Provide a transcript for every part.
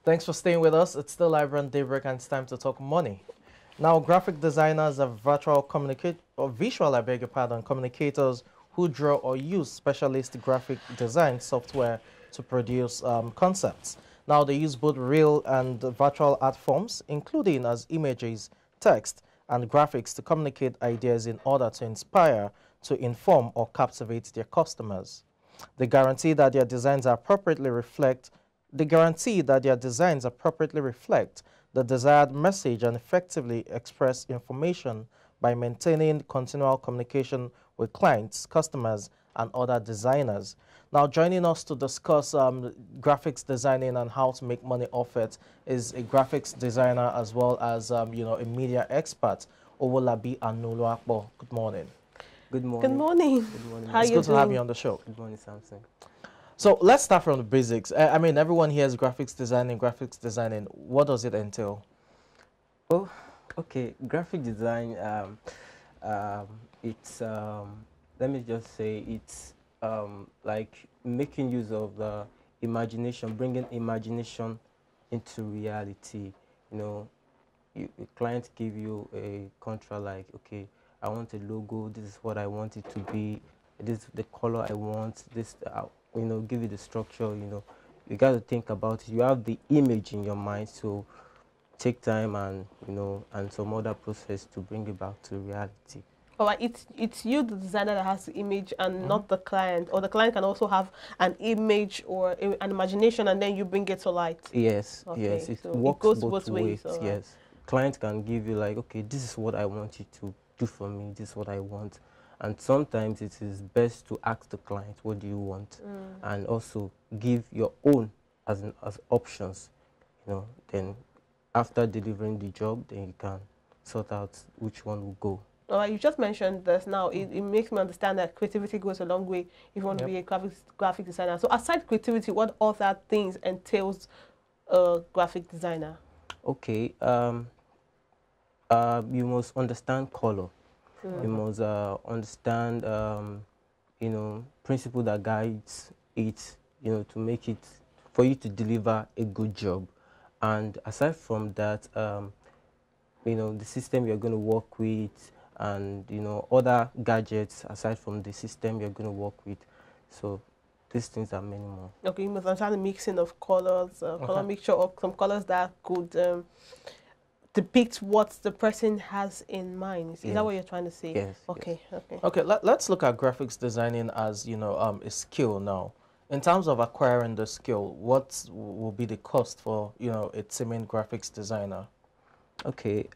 Thanks for staying with us. It's still iBrandTV and it's time to talk money. Now, graphic designers are visual, I beg your pardon, communicators who draw or use specialist graphic design software to produce concepts. Now, they use both real and virtual art forms, including as images, text, and graphics to communicate ideas in order to inspire, to inform, or captivate their customers. They guarantee that their designs appropriately reflect the desired message and effectively express information by maintaining continual communication with clients, customers, and other designers. Now, joining us to discuss graphics designing and how to make money off it is a graphics designer as well as a media expert, Owolabi Anuluakbo. Good morning. Good morning. Good morning. Good morning. How It's you good doing? to have you on the show. Good morning, Samson. So let's start from the basics. I mean, everyone hears graphics designing. What does it entail? Oh, okay. Graphic design. It's let me just say it's like making use of the imagination, bringing imagination into reality. You know, a client give you a contract like, okay, I want a logo. This is what I want it to be. This is the color I want. This, give it the structure. You got to think about it. You have the image in your mind, so take time and and some other process to bring it back to reality. All right, it's you, the designer, that has the image and not the client, or the client can also have an image or an imagination, and then you bring it to light. Yes, Okay, yes, it so works it goes both ways. all right. Yes, client can give you like, okay, this is what I want you to do for me. This is what I want, and sometimes it is best to ask the client, what do you want, and also give your own as options. Then after delivering the job, then you can sort out which one will go. All right, you just mentioned this now. It makes me understand that creativity goes a long way if you want to be a graphic designer. So aside creativity, what other things entails a graphic designer? Okay, you must understand color. You must understand, principle that guides it, to make it, for you to deliver a good job. And aside from that, the system you're going to work with, and other gadgets aside from the system you're going to work with. So these things are many more. Okay, you must understand the mixing of colors, color mixture, or some colors that could depict what the person has in mind. Is that what you're trying to say? Yes. Okay, yes. okay. Okay, let's look at graphics designing as a skill now. In terms of acquiring the skill, what will be the cost for a teaming graphics designer? Okay.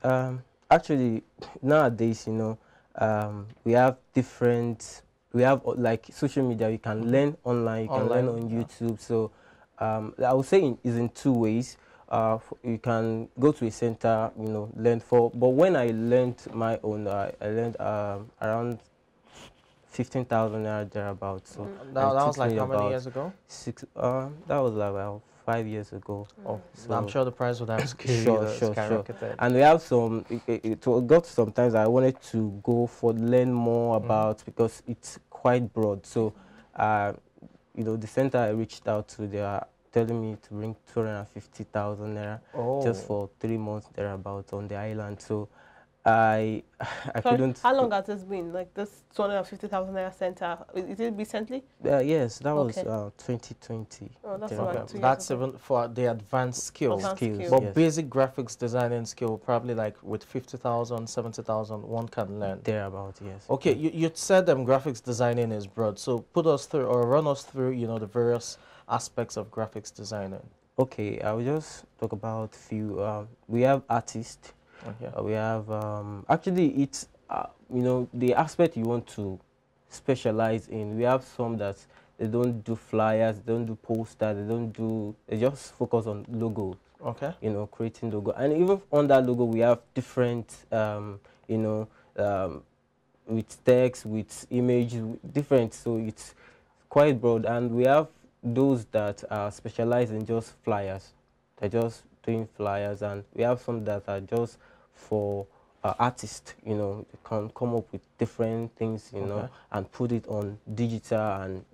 Actually, nowadays, we have like social media. You can learn online. You can learn on YouTube. So I would say is in two ways. You can go to a center, learn for. But when I learned my own, I learned around 15,000 naira thereabouts. So that was like how many years ago? That was like about 5 years ago. Oh, so I'm sure the price would have skyrocketed. Sure. And we have some. It got sometimes I wanted to go for learn more about because it's quite broad. So, the center I reached out to, they are telling me to bring 250,000 naira just for 3 months thereabouts on the island. So I couldn't. How long has this been? Like this 250,000 naira center? Is it recently? Yes, that was 2020. Oh, that's about 2 years That's ago. even for the advanced skills. But yes. basic graphics designing skill, probably like with 50,000, 70,000, one can learn. Thereabout, yes. Okay, you said graphics designing is broad. So put us through or run us through, the various aspects of graphics designing. Okay, I will just talk about few. We have artists. We have actually it's the aspect you want to specialize in. We have some that they don't do flyers, they don't do posters, they just focus on logo. Okay. Creating logo, and even on that logo we have different with text, with image, different. So it's quite broad, and we have those that are specialized in just flyers. They're just doing flyers, and we have some that are just for artists. You can come up with different things, and put it on digital, and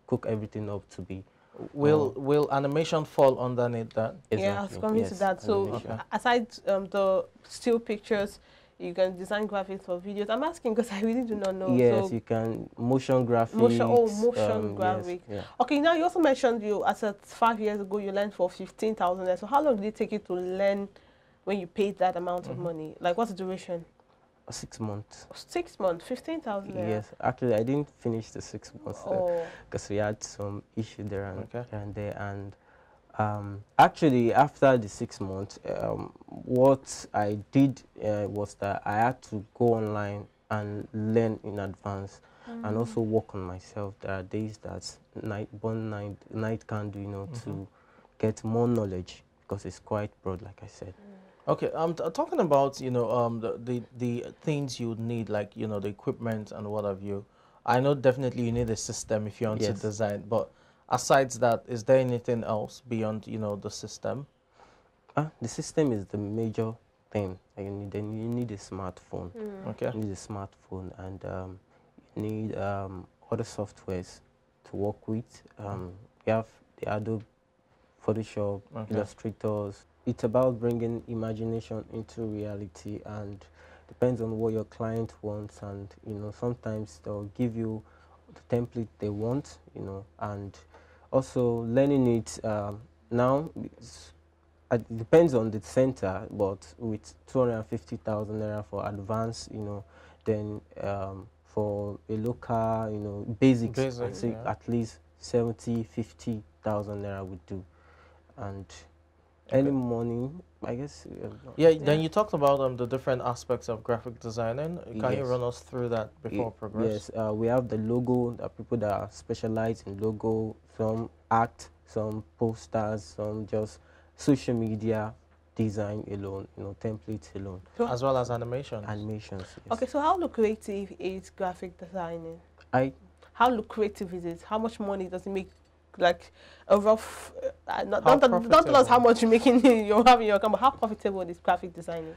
cook everything up to be Will animation fall underneath that? Yeah, I was coming to that. So animation. aside the still pictures, you can design graphics for videos. I'm asking because I really do not know. Yes, So you can motion graphics. motion Yes, graphics. yeah. Okay, now you also mentioned you as at 5 years ago you learned for 15,000. So how long did it take you to learn when you paid that amount of money? Like what's the duration? 6 months. 6 months, 15,000. Yes, actually, I didn't finish the 6 months Oh, because we had some issue there and, Okay. here and there. And actually, after the 6 months, what I did was that I had to go online and learn in advance and also work on myself. There are days that night can do, you know, to get more knowledge because it's quite broad, like I said. Okay, talking about, you know, the things you need, like, you know, the equipment and what have you. I know definitely you need a system if you want to Yes. design, but aside that, is there anything else beyond, you know, the system? The system is the major thing. Like then you need a smartphone. Okay. You need a smartphone, and you need other softwares to work with. We have the Adobe Photoshop, Okay. Illustrators. It's about bringing imagination into reality, and depends on what your client wants. And you know, sometimes they'll give you the template they want. You know, and also learning it now. It depends on the center, but with 250,000 naira for advance, you know, then for a local, you know, basics, I'd say yeah. at least 50,000 naira would do. And early morning, I guess. Yeah, then you talked about the different aspects of graphic designing. Can you Yes. run us through that before we progress? Yes, we have the logo, the people that are specialized in logo, some art, some posters, some just social media design alone, you know, templates alone. so, As well as animations. Animations, yes. okay. So how lucrative is graphic designing? I How lucrative is it? How much money does it make? Like a rough, don't tell us how profitable? much you're making, you're having your account, but how profitable is graphic designing?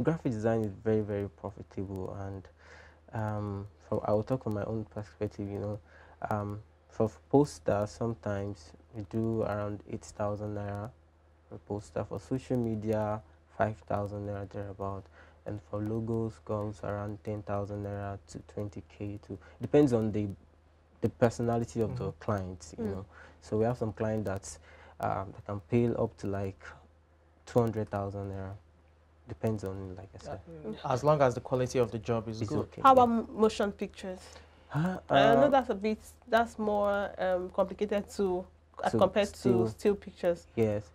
graphic design is very, very profitable, and I will talk from my own perspective. You know, for posters, sometimes we do around 8,000 naira per poster. For social media, 5,000 naira thereabout, and for logos, goes around 10,000 naira to 20K. To depends on the personality of the client. You know, so we have some clients that can pay up to like 200,000 naira. Depends on, like I said. As long as the quality of the job is It's good. okay. How about motion pictures? I know that's more complicated to as compared to still pictures. Yes,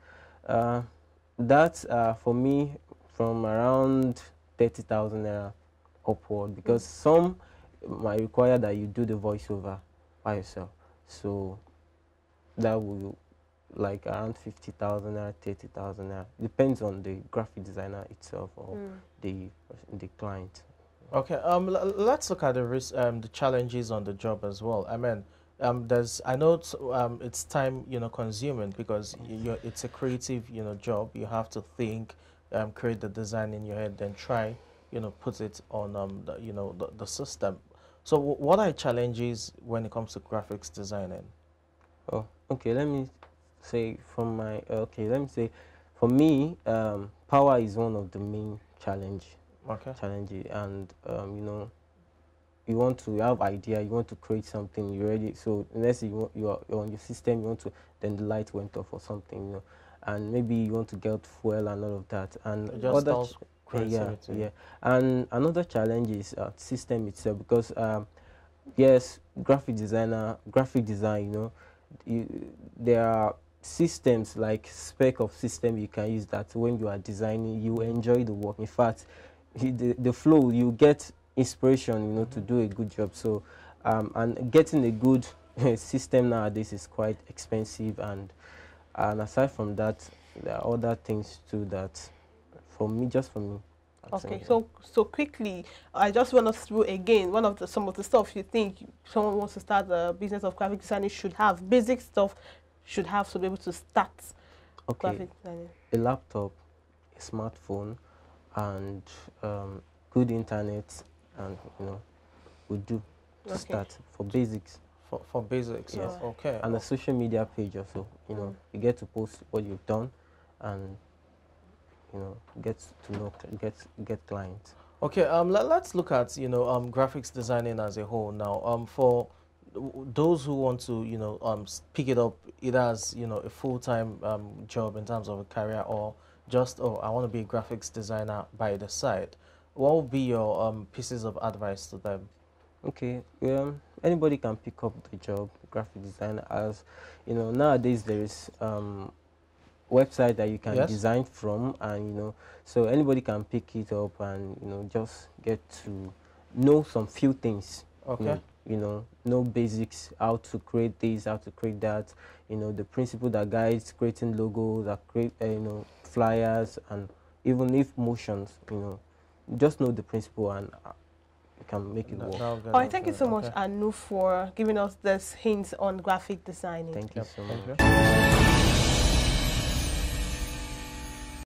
that's for me from around 30,000 naira upward, because some might require that you do the voiceover by yourself. So that will like around 50,000 naira, 30,000 naira. Depends on the graphic designer itself or the client. Okay, let's look at the challenges on the job as well. I mean, I know it's time, you know, consuming, because it's a creative, you know, job. You have to think, create the design in your head, then try, you know, put it on, the system. So what are challenges when it comes to graphics designing? Oh, okay. Let me say for me, power is one of the main challenges, and you know, you want to have idea, you want to create something, you're ready. So unless you're on your system, you want to, then the light went off or something, you know, and maybe you want to get fuel and all of that, and yeah. And another challenge is system itself, because yes, graphic design, you know, there are systems, like spec of system you can use, that when you are designing, you enjoy the work. In fact, the flow, you get inspiration, you know, to do a good job. So and getting a good system nowadays is quite expensive, and aside from that, there are other things too that for me, Okay, so quickly, I just run us through again some of the stuff you think someone wants to start a business of graphic designing should have, basic stuff should have to be able to start graphic designing. A laptop, a smartphone, and good internet, and you know, would do to start for basics. For basics. Yes. Okay. And a social media page also. You know, you get to post what you've done, and you know, get clients. Okay, let's look at, graphics designing as a whole now. For those who want to, pick it up either as, a full-time job in terms of a career, or just, oh, I want to be a graphics designer by the side, what would be your pieces of advice to them? Okay, anybody can pick up the job, graphic designer, as you know, nowadays there is website that you can design from, and so anybody can pick it up and just get to know some few things. Okay. Know basics, how to create this, how to create that, the principle that guides creating logos, that create flyers, and even if motions, just know the principle, and you can make it work. All right, thank you so much, Anu, for giving us this hints on graphic designing. Thank you so much.